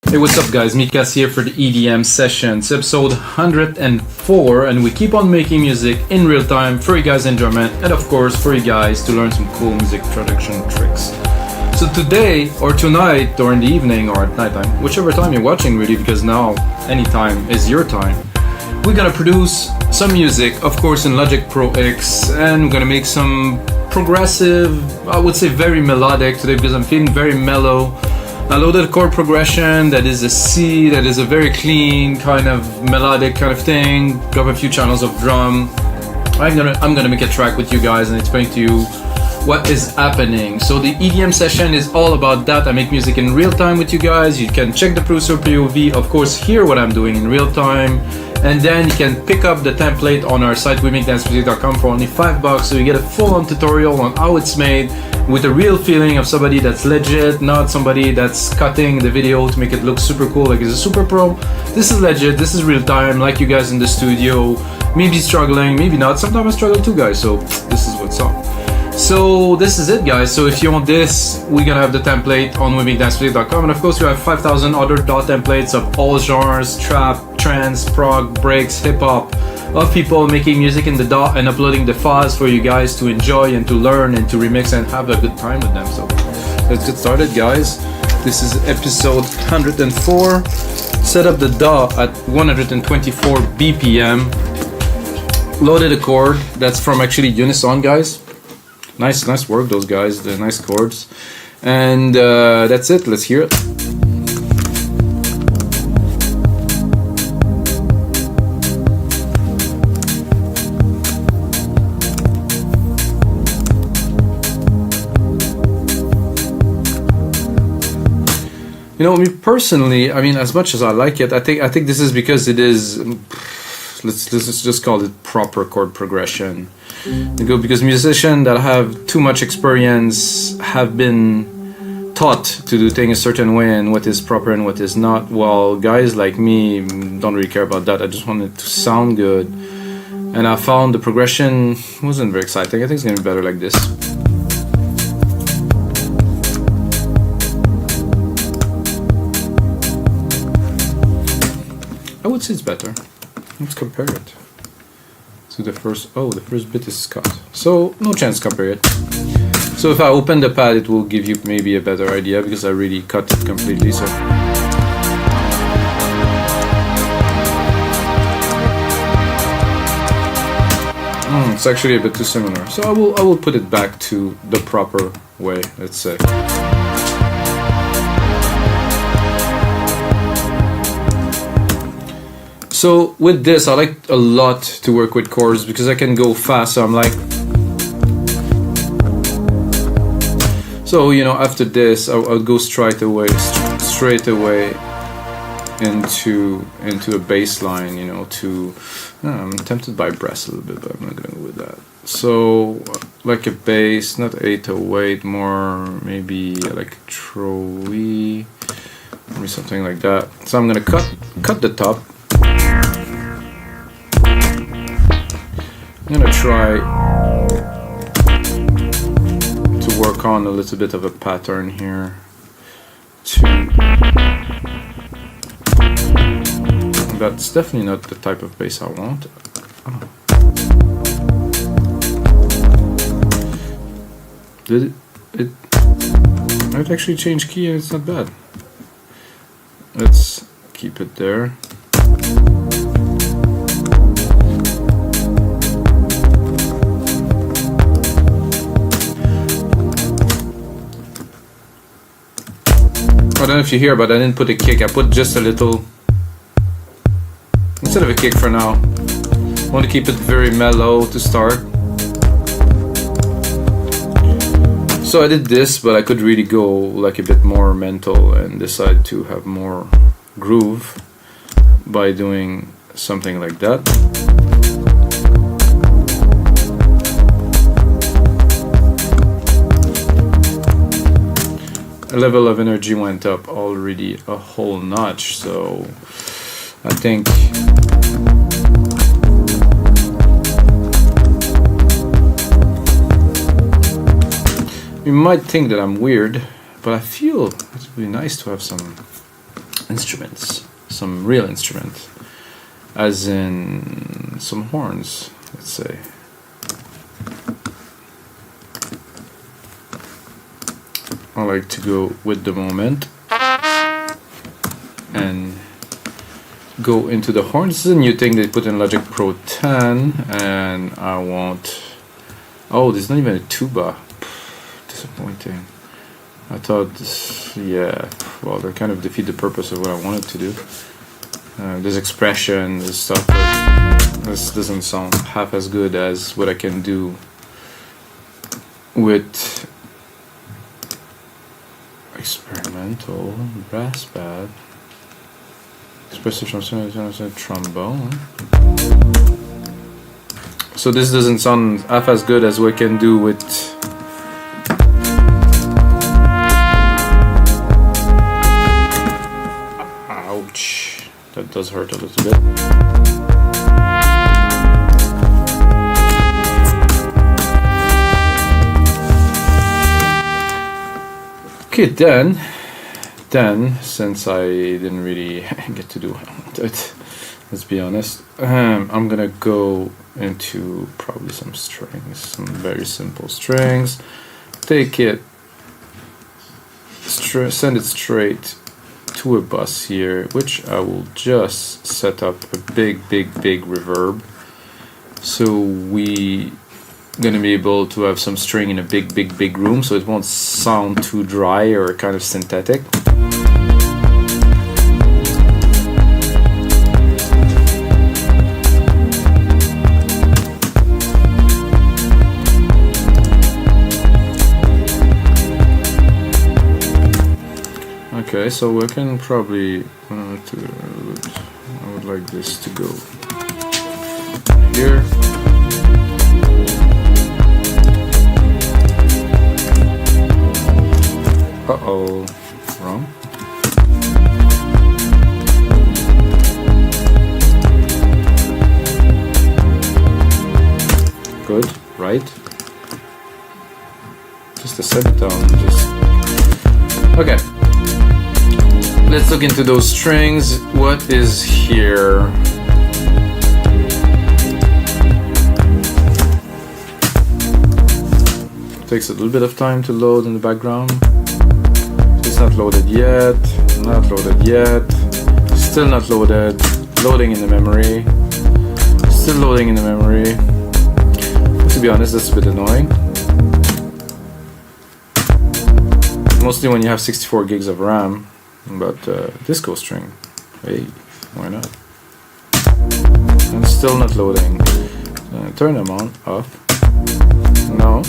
Hey, what's up guys, Mikas here for the EDM Sessions, episode 104, and we keep on making music in real time for you guys' enjoyment and of course for you guys to learn some cool music production tricks. So today, or tonight, or in the evening, or at nighttime, whichever time you're watching really, because now anytime is your time, we're gonna produce some music, of course in Logic Pro X, and we're gonna make some progressive, I would say very melodic today because I'm feeling very mellow. I loaded a chord progression that is a C, that is a very clean kind of melodic kind of thing. Drop a few channels of drum. I'm gonna make a track with you guys and explain to you what is happening. So the EDM session is all about that. I make music in real time with you guys. You can check the producer POV, of course, hear what I'm doing in real time, and then you can pick up the template on our site wemake-music.com for only $5, so you get a full-on tutorial on how it's made with a real feeling of somebody that's legit, not somebody that's cutting the video to make it look super cool like it's a super pro. This is legit, this is real time, like you guys in the studio, maybe struggling, maybe not. Sometimes I struggle too, guys, so this is what's up. So this is it, guys. So if you want this, we're gonna have the template on wemake-music.com, and of course we have 5,000 other DAW templates of all genres: trap, trance, prog, breaks, hip-hop. A lot of people making music in the DAW and uploading the files for you guys to enjoy and to learn and to remix and have a good time with them. So let's get started, guys. This is episode 104. Set up the DAW at 124 BPM. Loaded a chord that's from actually Unison, guys. Nice work, those guys. They're nice chords. And that's it. Let's hear it. You know, me personally, I mean, as much as I like it, I think this is because it is, let's just call it proper chord progression. Because musicians that have too much experience have been taught to do things a certain way and what is proper and what is not, while guys like me don't really care about that. I just want it to sound good. And I found the progression wasn't very exciting. I think it's gonna be better like this. I would say it's better. Let's compare it to the first. Oh, the first bit is cut, so no chance to compare it. So if I open the pad, it will give you maybe a better idea because I really cut it completely. So it's actually a bit too similar. So I will put it back to the proper way, let's say. So with this, I like a lot to work with chords because I can go fast. So I'm like, so you know, after this, I'll go straight away into a bass line. You know, I'm tempted by brass a little bit, but I'm not gonna go with that. So like a bass, not 808, more maybe electro-y, maybe something like that. So I'm gonna cut the top. I'm gonna try to work on a little bit of a pattern here. That's definitely not the type of bass I want. Oh. Did it? I've actually changed key and it's not bad. Let's keep it there. I don't know if you hear, but I didn't put a kick. I put just a little, instead of a kick for now. I want to keep it very mellow to start. So I did this, but I could really go like a bit more mental and decide to have more groove by doing something like that. Level of energy went up already a whole notch, so I think you might think that I'm weird, but I feel it would be nice to have some instruments, some real instruments, as in some horns, let's say. I like to go with the moment and go into the horns. This is a new thing they put in Logic Pro 10, and I want... Oh, there's not even a tuba. Disappointing. I thought, yeah, well, they kind of defeat the purpose of what I wanted to do. This expression, this stuff, this doesn't sound half as good as what I can do with experimental brass pad, expressive trombone. So this doesn't sound half as good as what I can do with ouch, that does hurt a little bit. Okay, then since I didn't really get to do what I wanted, let's be honest, I'm gonna go into probably some strings, some very simple strings. Take it, send it straight to a bus here, which I will just set up a big reverb, so we gonna be able to have some string in a big room, so it won't sound too dry or kind of synthetic. Okay, so we can probably I would like this to go here. Uh-oh, wrong. Good, right. Just a semitone, just... Okay. Let's look into those strings. What is here? Takes a little bit of time to load in the background. Not loaded yet, not loaded yet, still not loaded, loading in the memory, still loading in the memory. To be honest, that's a bit annoying. Mostly when you have 64 gigs of RAM, but disco string, hey, why not? And still not loading. Turn them on, off, no.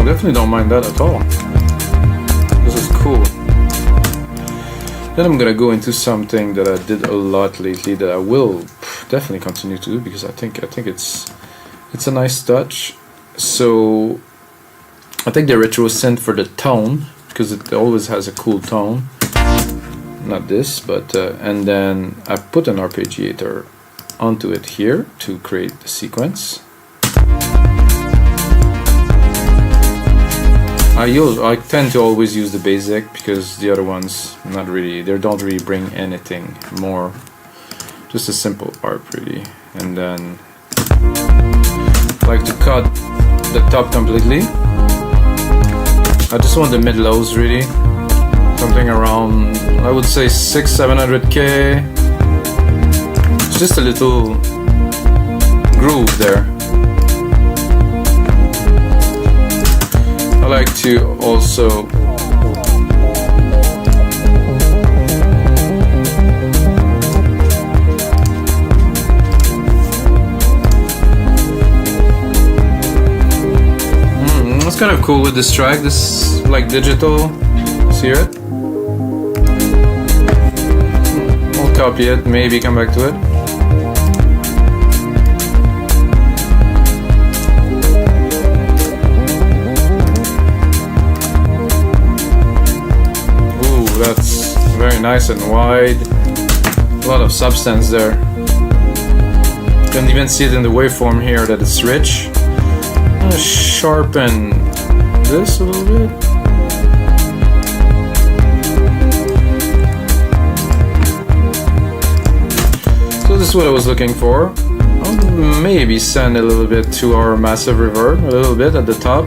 Definitely don't mind that at all. This is cool. Then I'm gonna go into something that I did a lot lately that I will definitely continue to do, because I think it's a nice touch. So I take the retro synth for the tone, because it always has a cool tone. Not this, but and then I put an arpeggiator onto it here to create the sequence. I tend to always use the basic, because the other ones not really, they don't really bring anything more, just a simple arp really. And then I like to cut the top completely. I just want the mid lows really, something around, I would say 600-700K. It's just a little groove there. I like to also that's kind of cool with this track. This like digital. See it? I'll copy it, maybe come back to it. nice and wide. A lot of substance there. You can even see it in the waveform here that it's rich. I'm gonna sharpen this a little bit. So this is what I was looking for. I'll maybe send a little bit to our massive reverb, a little bit at the top.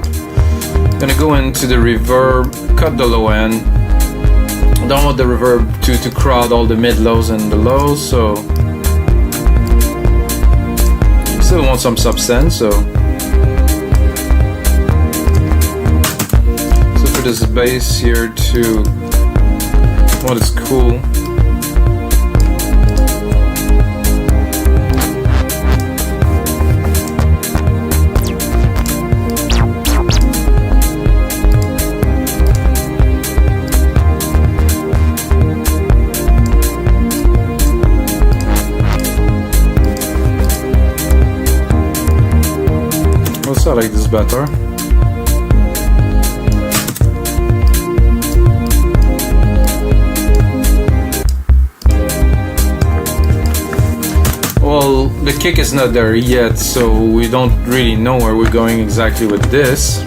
Gonna go into the reverb, cut the low end. Don't want the reverb to crowd all the mid lows and the lows, so still want some substance. So for this bass here too, what is cool. I like this better. Well, the kick is not there yet, so we don't really know where we're going exactly with this.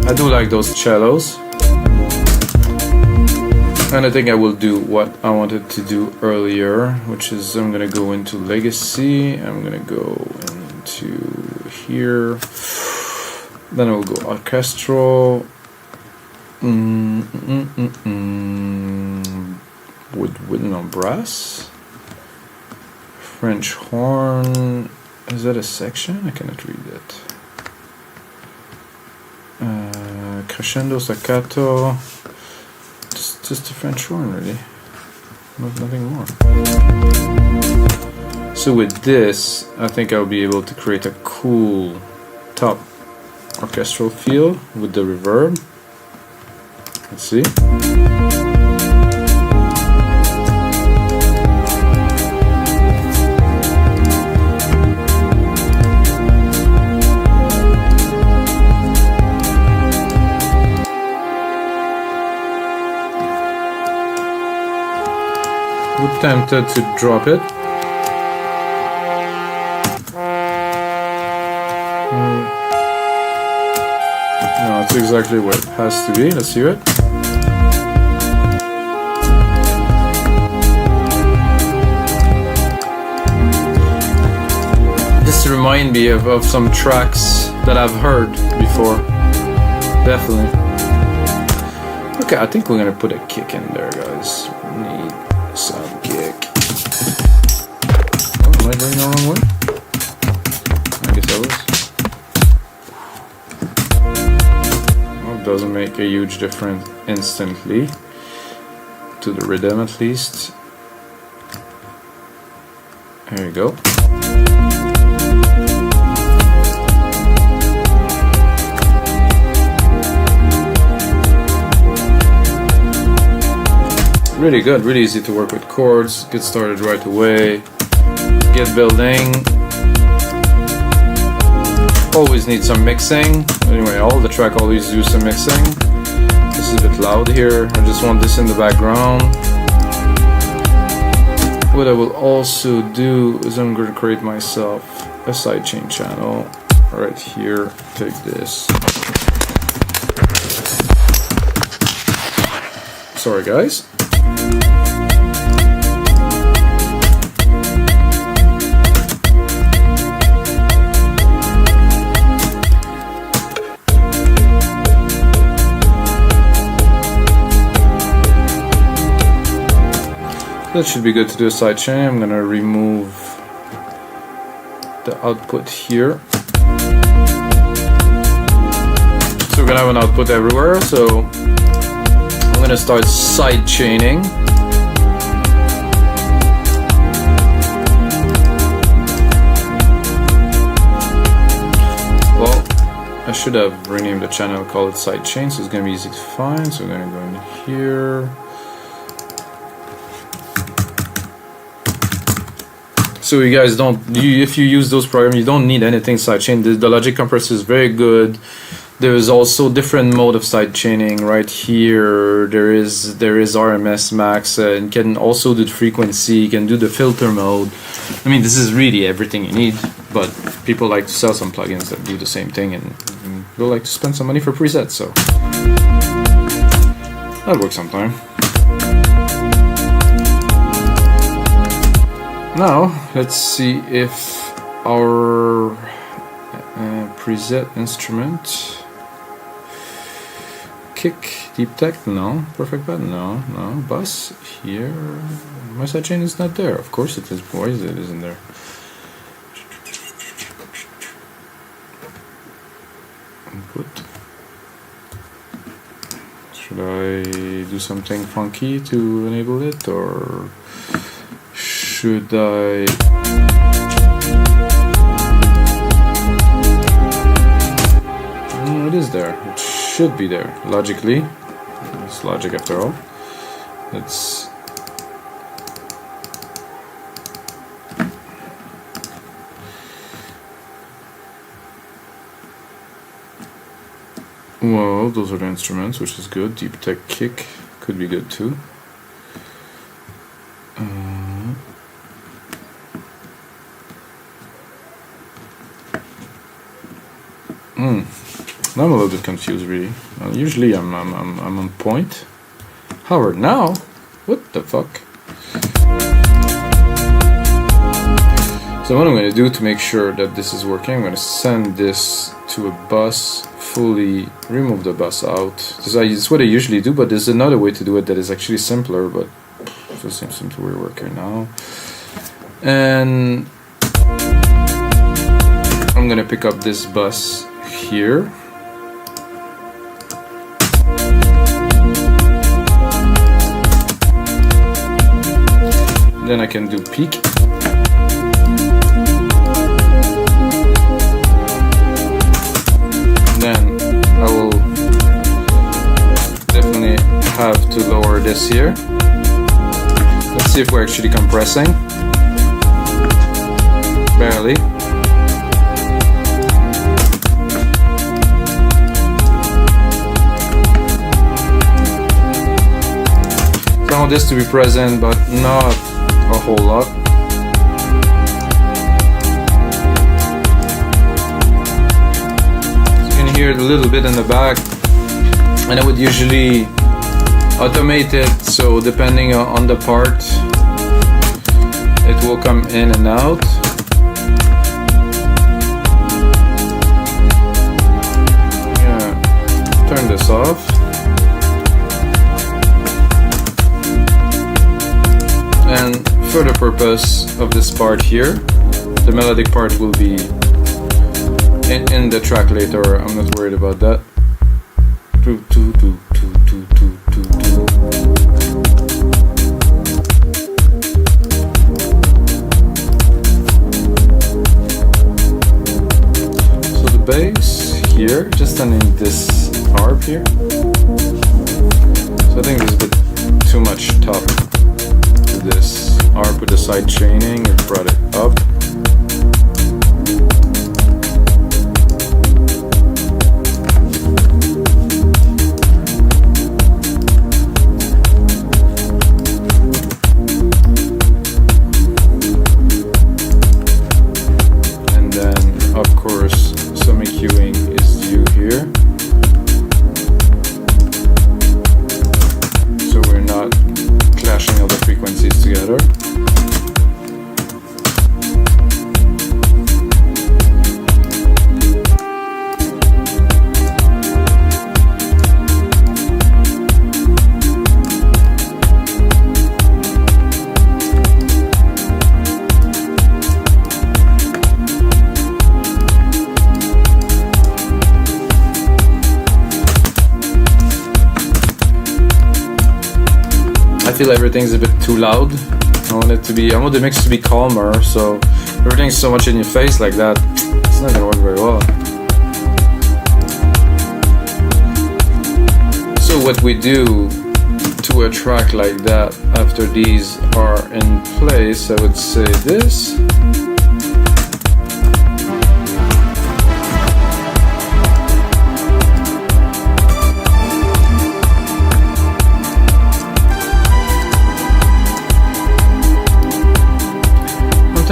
I do like those cellos. And I think I will do what I wanted to do earlier, which is I'm gonna go into Legacy, I'm gonna go into here, then I will go Orchestral, with no brass, French horn, is that a section? I cannot read it. Crescendo, staccato. Just a French horn, really. Nothing more. So with this, I think I'll be able to create a cool top orchestral feel with the reverb. Let's see. Tempted to drop it. No, it's exactly what it has to be. Let's hear it. This reminds me of some tracks that I've heard before. Definitely. Okay, I think we're gonna put a kick in there, guys. We need some kick. Oh, am I going the wrong way? I guess I was. Well, it doesn't make a huge difference instantly. To the rhythm at least. There you go. Really good, really easy to work with chords, get started right away, get building. Always need some mixing. Anyway, all the track always do some mixing. This is a bit loud here, I just want this in the background. What I will also do is I'm going to create myself a sidechain channel right here. Take this. Sorry guys. That should be good to do a sidechain. I'm gonna remove the output here. So we're gonna have an output everywhere, so I'm gonna start sidechaining. Well, I should have renamed the channel, call it sidechain, so it's gonna be easy to find. So we're gonna go in here. So you guys don't, if you use those programs, you don't need anything sidechain. The Logic compressor is very good. There's also different mode of side chaining right here. There is RMS max, and can also do the frequency. You can do the filter mode. I mean, this is really everything you need. But people like to sell some plugins that do the same thing, and they'll like to spend some money for presets. So that works sometime. Now let's see if our preset instrument. Kick, deep tech, no. Perfect bed, no. Bus, here. My sidechain is not there. Of course it is. Why is it isn't there? Input. Should I do something funky to enable it, or should I? It is there. It should be there logically. It's logic after all. Let's well, those are the instruments, which is good. Deep tech kick could be good too. Now I'm a little bit confused, really. Usually I'm on point. However, now, what the fuck? So what I'm going to do to make sure that this is working, I'm going to send this to a bus, fully remove the bus out. This is what I usually do, but there's another way to do it that is actually simpler, but it seems to work here now. And I'm going to pick up this bus here. Then I can do peak. Then I will definitely have to lower this here. Let's see if we're actually compressing. Barely. I want this to be present, but not a whole lot. You can hear it a little bit in the back, and I would usually automate it, so depending on the part it will come in and out. Yeah, turn this off. And for the purpose of this part here, the melodic part will be in the track later. I'm not worried about that. So the bass here, just sending this harp here. So I think there's a bit too much top. This arp with the side chaining and brought it up. And then of course some EQing is due here. So we're not clashing all the frequencies together. I feel everything's a bit too loud. I want the mix to be calmer, so everything's so much in your face like that, it's not gonna work very well. So what we do to a track like that, after these are in place, I would say this.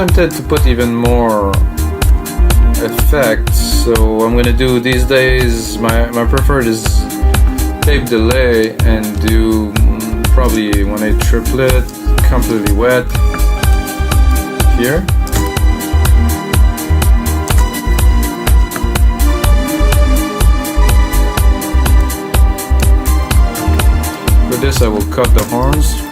tempted to put even more effects, so I'm gonna do these days, my preferred is tape delay and do probably when I triplet completely wet here. For this I will cut the horns.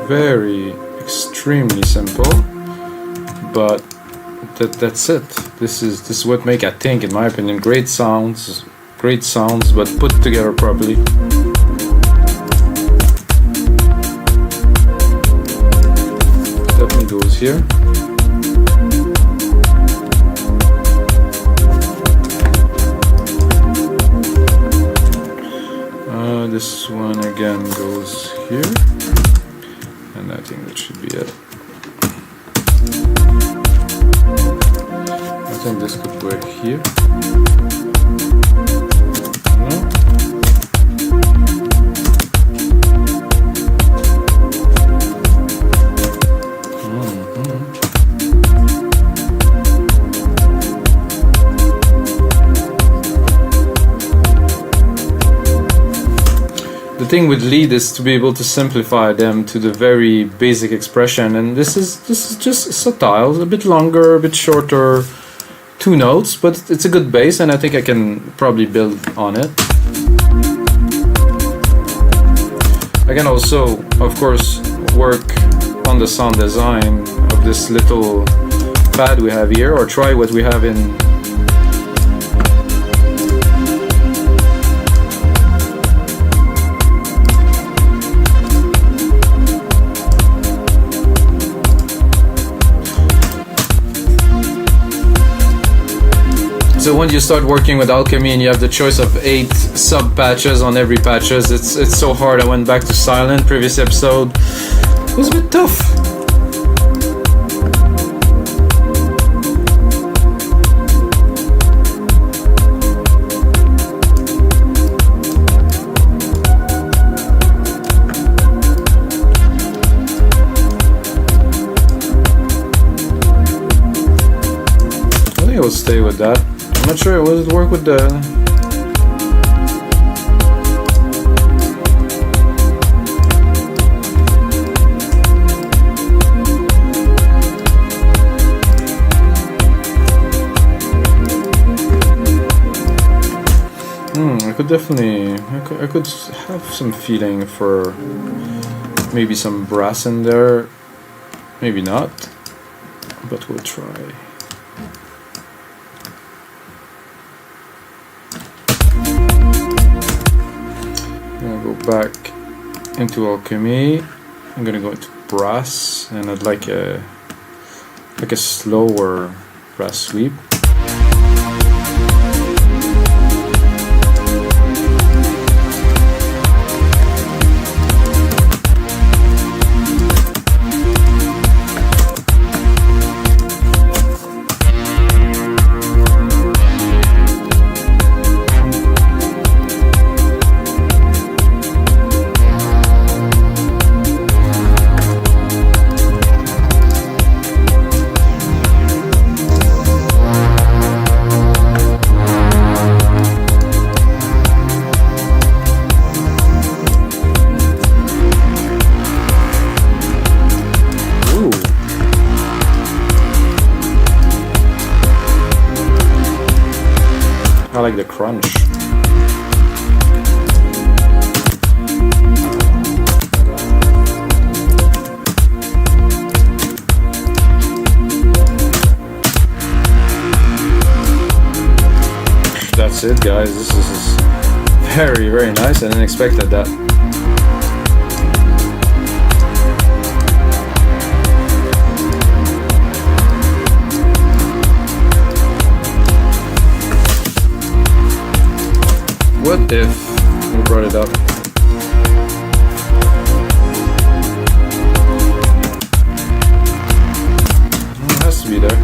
Very extremely simple, but that's it. This is what make, I think, in my opinion, great sounds, but put together properly. Definitely goes here. This one again goes here. And I think that should be it. I think this could work here. No. The thing with lead is to be able to simplify them to the very basic expression, and this is just subtle, a bit longer, a bit shorter, 2 notes, but it's a good base, and I think I can probably build on it. I can also, of course, work on the sound design of this little pad we have here, or try what we have in So when you start working with Alchemy and you have the choice of 8 sub patches on every patches, it's so hard. I went back to silent previous episode. It was a bit tough. I think I will stay with that. I'm not sure, will it work with the... I could definitely, I could have some feeling for maybe some brass in there, maybe not. but we'll try. I'm gonna go back into Alchemy. I'm gonna go into brass, and I'd like a slower brass sweep. I like the crunch. That's it, guys. This is very, very nice. I didn't expect that. What if we brought it up? It has to be there.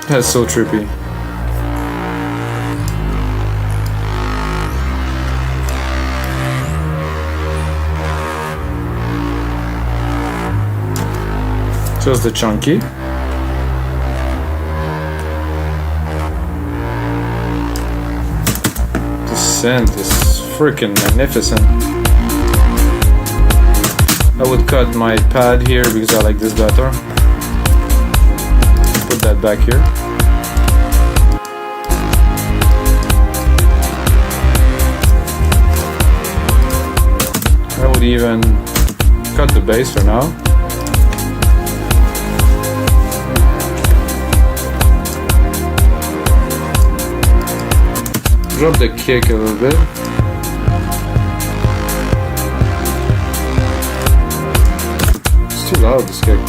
That's so trippy. Just the chunky. The synth is freaking magnificent. I would cut my pad here because I like this better. Put that back here. I would even cut the bass for now. Drop the kick a little bit. It's too loud, this kick.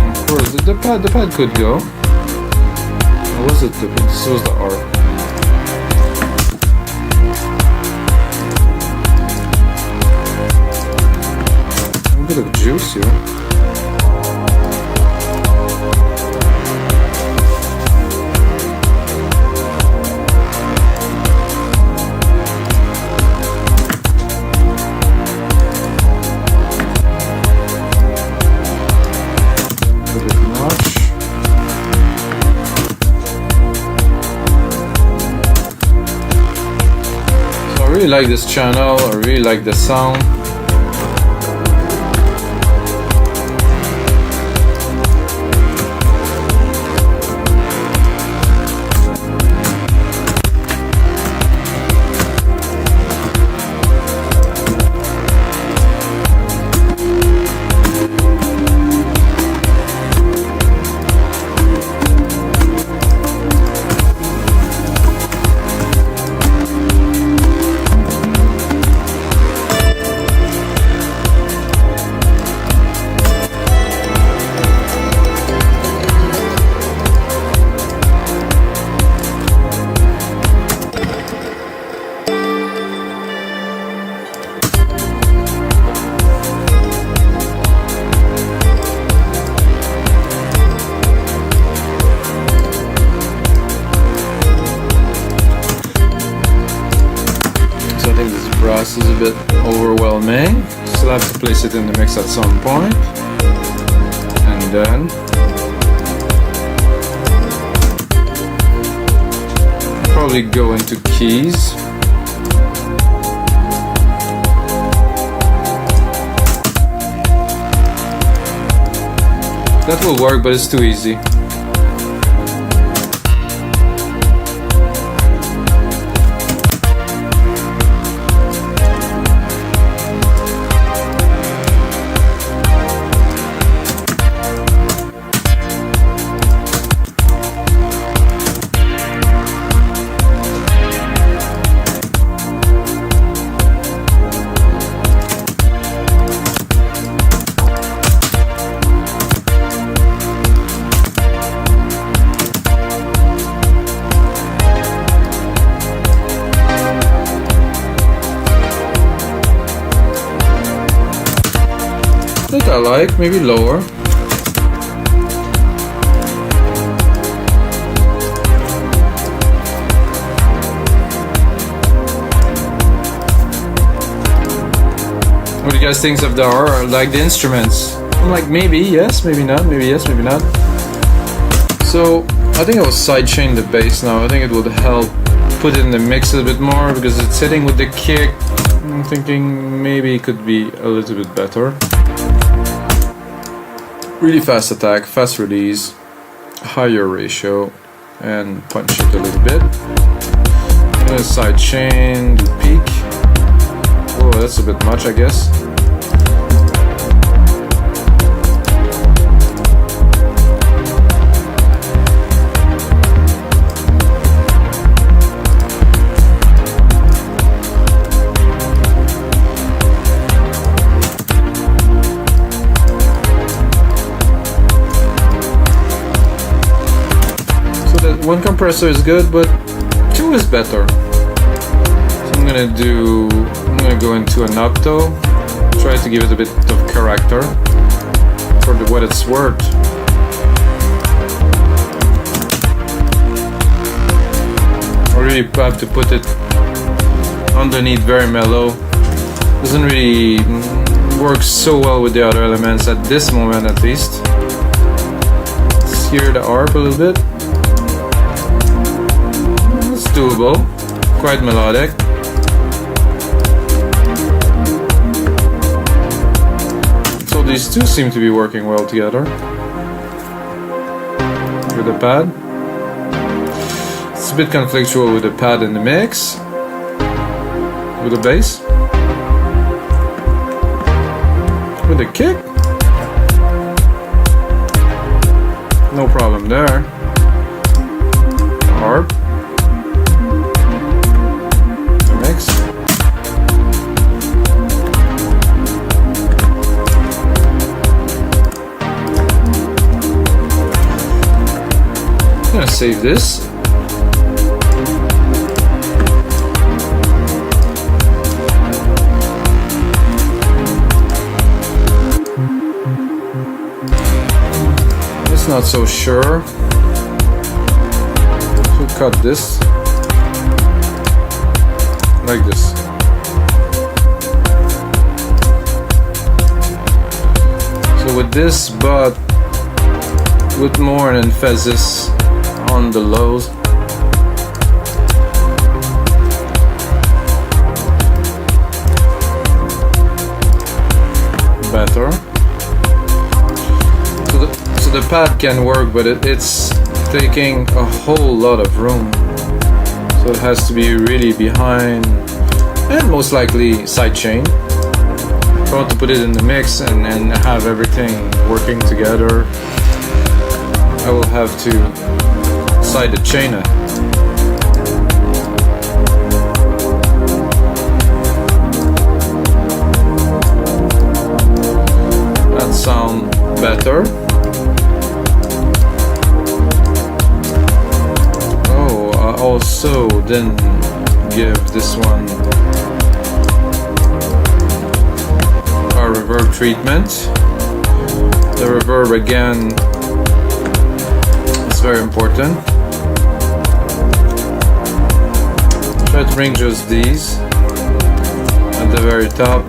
Of course, the pad could go. Or was it this was the R? A bit of juice here. I really like this channel, I really like the sound. a bit overwhelming. Still have to place it in the mix at some point. And then probably go into keys. That will work, but it's too easy. I like, maybe lower. What do you guys think of the like the instruments? I'm like, maybe yes, maybe not, maybe yes, maybe not. So I think I will sidechain the bass now. I think it would help put it in the mix a bit more because it's sitting with the kick. I'm thinking maybe it could be a little bit better. Really fast attack, fast release, higher ratio, and punch it a little bit. I'm gonna sidechain, do peak. Oh, that's a bit much, I guess. One compressor is good, but two is better. So I'm gonna go into an octo, try to give it a bit of character for what it's worth. I really have to put it underneath very mellow. Doesn't really work so well with the other elements at this moment, at least. Let's hear the arp a little bit. Doable, quite melodic. So these two seem to be working well together with the pad. It's a bit conflictual with the pad in the mix, with the bass, with the kick. No problem there. Harp. I'm gonna save this. It's not so sure. So cut this like this. So with this, but with more an emphasis on the lows. Better. So the pad can work, but it's taking a whole lot of room. So it has to be really behind and most likely sidechain. If I want to put it in the mix and have everything working together, I will have to sidechain it. That sounds better. Oh, I also didn't give this one a reverb treatment. The reverb again is very important. Try to bring just these. at the very top.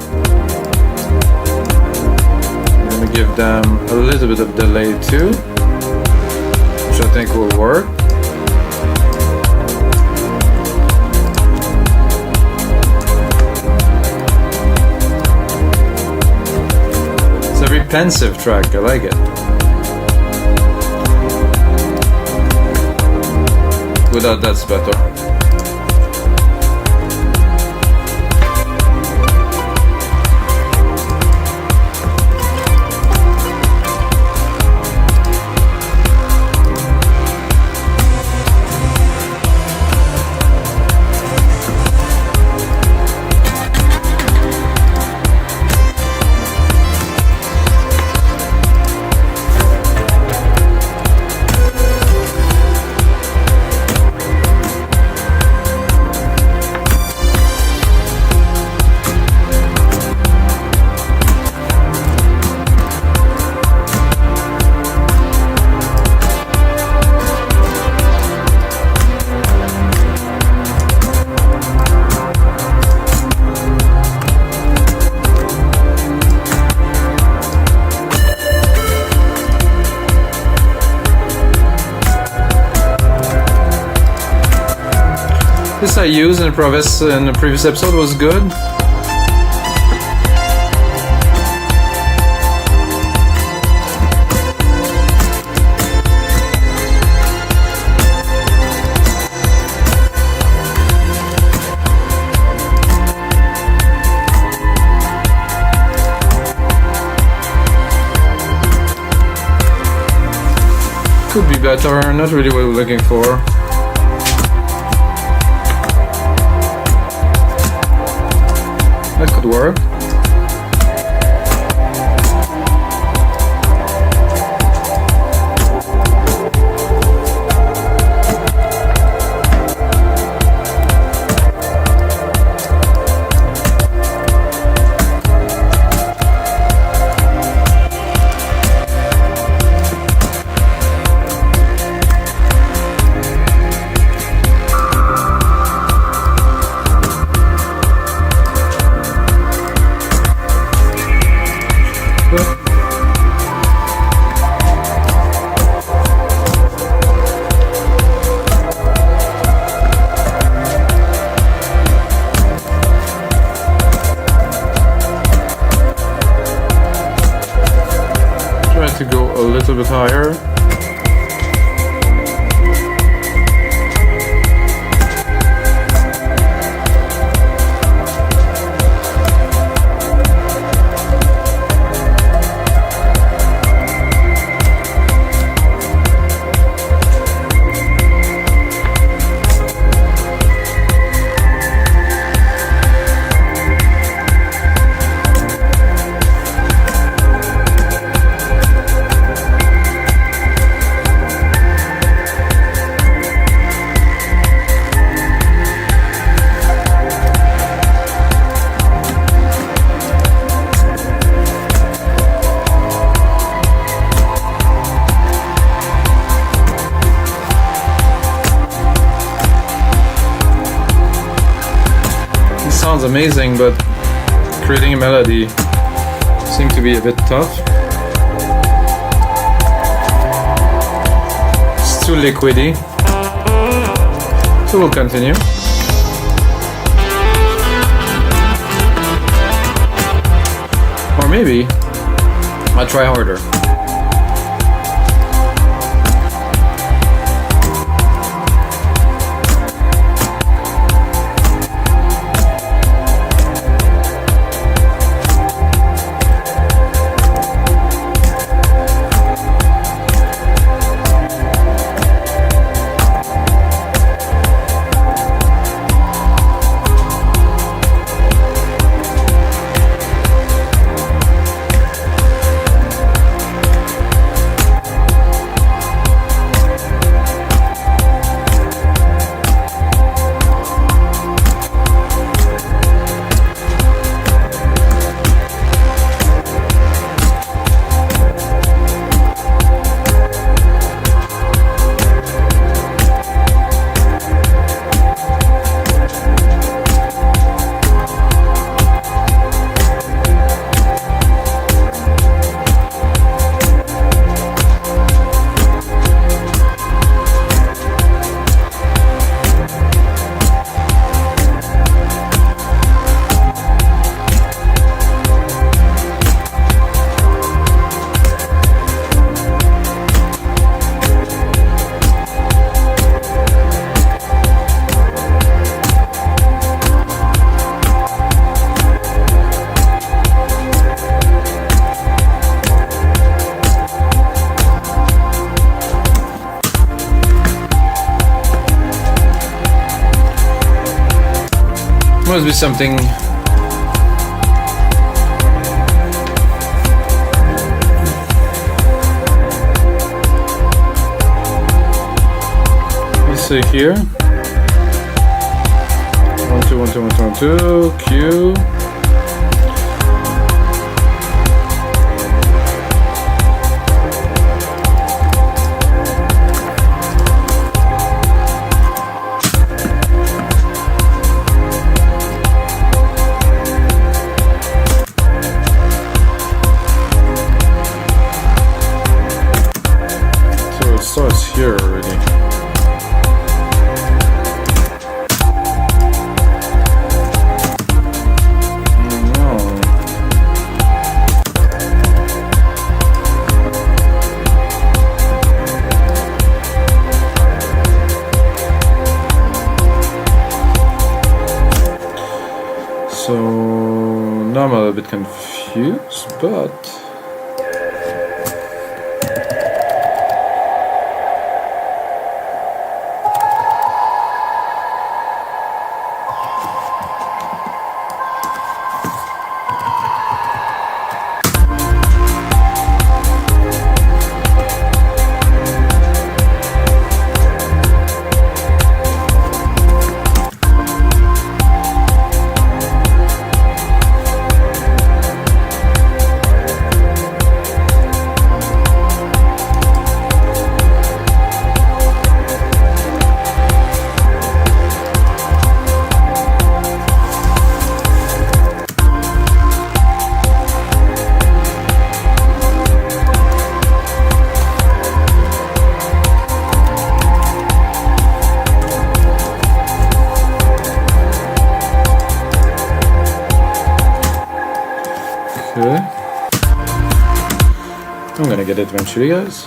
I'm gonna give them a little bit of delay too, which I think will work. It's a very pensive track, I like it. Without that's better. This I used in the previous episode was good. Could be better, not really what we're looking for. That could work. To go a little bit higher. Sounds amazing, but creating a melody seems to be a bit tough. It's too liquidy. So we'll continue. Or maybe I'll try harder. Must be something. Let's see here. 1 2 1 2 1 2 1 2 Q. Starts here already. No. So now I'm a little bit confused, but I'm gonna get it eventually, guys.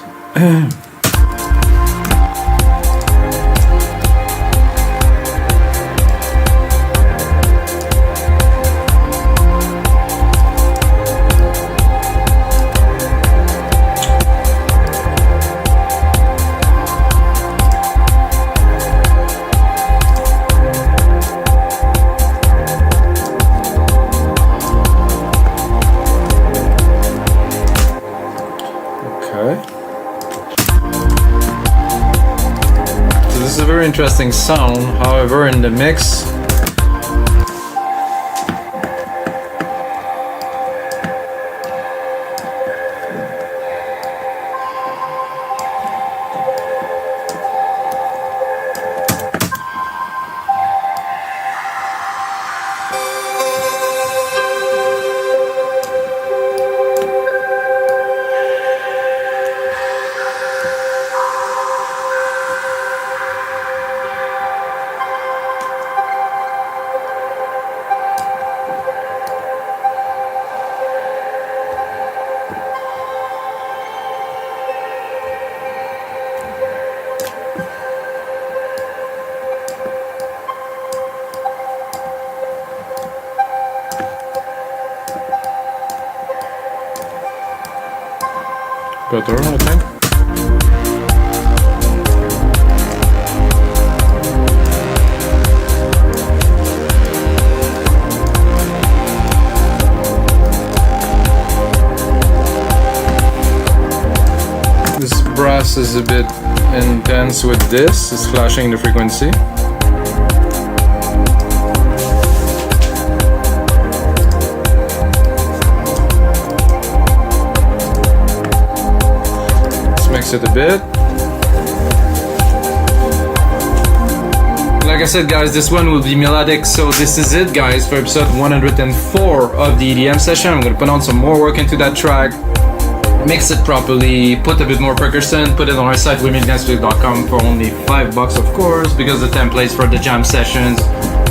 Very interesting sound, however, in the mix better, I think. This brass is a bit intense with this, it's flashing the frequency. Mix it a bit. Like I said, guys, this one will be melodic, so this is it, guys, for episode 104 of the EDM session. I'm gonna put on some more work into that track, mix it properly, put a bit more percussion, put it on our site, wimiddancemusic.com, for only $5, of course, because the templates for the jam sessions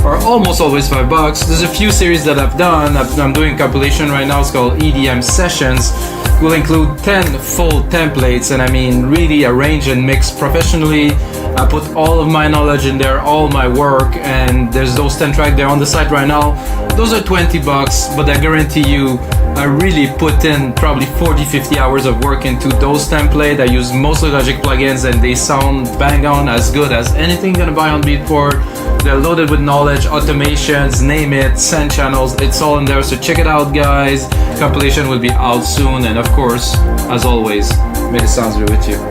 are almost always $5. There's a few series that I've done. I'm doing a compilation right now. It's called EDM Sessions. Will include 10 full templates, and I mean really arrange and mix professionally. I put all of my knowledge in there, all my work, and there's those 10 tracks there on the site right now. Those are $20, but I guarantee you I really put in probably 40-50 hours of work into those templates. I use mostly Logic plugins and they sound bang on, as good as anything you're gonna buy on Beatport. They're loaded with knowledge, automations, name it, send channels, it's all in there. So check it out, guys. Compilation will be out soon. And of course, as always, may the sounds be with you.